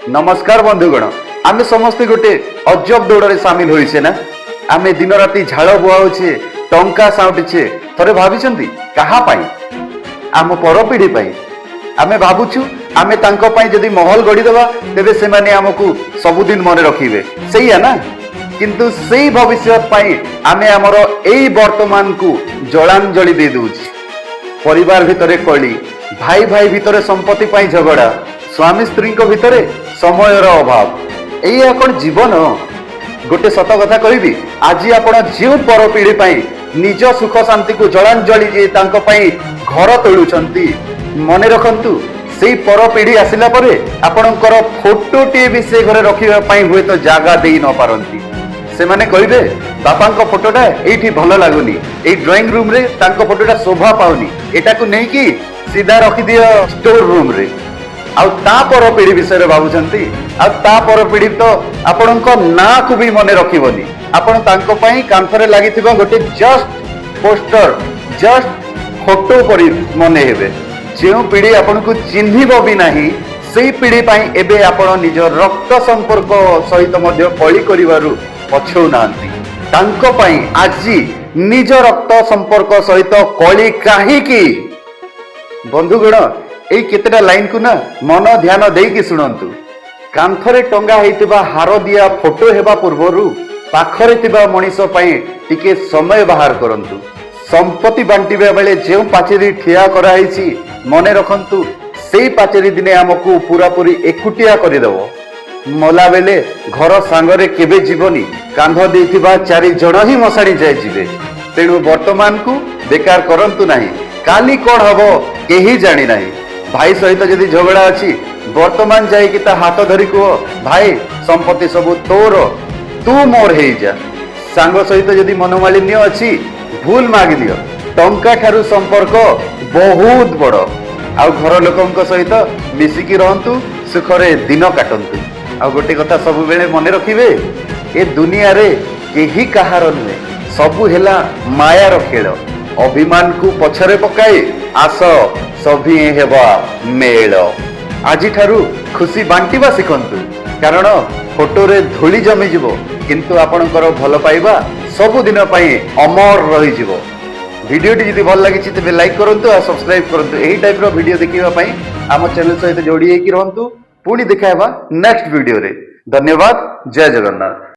नमस्कार बंधुगण आमे समस्ते गोटे अजब दौड़ सामिल होइछे ना। आमे दिन राति झाड़ बुआउछे टंका साउटिछे थरे भाबिछंती कहा पाई आम परपीढ़ी पाई आमे भाबुछु आमे तांको पाई जदी महल गढ़ी देबा तेबे से माने हमकु सबुदिन मने रखिबे सहीया ना। किंतु सेई भविष्य पाई आमे हमर एई वर्तमान को जलांजलि दे दउछि। परिवार भितरे कली भाई भाई भितरे संपत्ति पाई झगड़ा स्वामी स्त्री भितरे समयर अभाव एया कोन जीवन। गोटे सत कथा कहबी आज आपण जो पर पीढ़ी पाई निज सुख शांति को जलांजलि जे तांको पाई घर तोलुछंती मने रखंतु सेई पर पीढ़ी आसिला परे आपणकर फोटोटी भी से घरे रखिबा पाई हुए तो जागा देई न पारंती। से माने कहबे बापांको फोटोटा एठी भलो लागुनी ए ड्राइंग रूम रे तांको फोटोटा शोभा पाउनी एटा को नै कि सीधा रखि दियो स्टोर रूम रे। आउ ता पर पीढ़ी विषय रे भाबुछंती आ ता पर पीढ़ी तो आपणको ना को भी मने रखिबोनी। आपण तांको पई कांथरे लागिथिबा गोटे जस्ट पोस्टर जस्ट फोटो परि मने हेबे। जेउ पीढ़ी आपनको चिन्हिबो भी नाही सेई पीढ़ी पई एबे आपण निज रक्त संपर्क सहित मध्य कळी करिवारु पछौ नांती। तांको पई आजी निज रक्त संपर्क सहित कळी काहे की बंधुगण एई केतेटा लाइन को ना मन ध्यान देकी सुनंतु। कांथरे टंगा हेतिबा हार दिया फोटो हेबा पूर्वरु पाखरे तिबा मनीष पई टिके समय बाहर करंतु। संपत्ति बांटिबा बेले जेउ पाचेरी ठिया कराइछि मने रखंतु सेई पाचेरी दिने हमकु पूरा पूरी एकुटिया करि देबो। मला बेले घर सांगरे केबे जीवनी कांध देइथिबा चारि जण ही मसाणी जाय जिवे। तेणु वर्तमान को बेकार करंतु नाही काली कोन हबो केही जानि नाही। भाई सहित जदि झगड़ा अछि वर्तमान जाई कि ता हाथ धरि को भाई संपत्ति सब तोर तू मोर हे जा। सांग सहित जदि मनोमालिन्य अछि भूल माग दियो टंका ठारू संपर्क बहुत बड़। आ घर लोकंक सहित मिसिकी रहंतु सुखरे दिन काटंतु। आ गोटे कथा सब बेले मने रखिबे ए दुनिया रे केही कहार नुहे सबु हेला मायार खेल। अभिमान को पछरे पकाई आस सभी हेबा मेल। आजि ठारू खुशी बांटिबा सिखंतु कारण फोटो रे धूली जमी जिवो किंतु आपणकर भल पाइबा सबु दिन पई अमर रही जिवो। भिडियोटी जदि भल लागिछि तबे लाइक करंतु आ सब्सक्राइब करंतु। एही टाइप रो वीडियो देखिबा पई आम चैनल सहित जोड़ी हेकि रहंतु। पुणी देखा हेबा नेक्स्ट वीडियो रे। धन्यवाद। जय जगन्नाथ।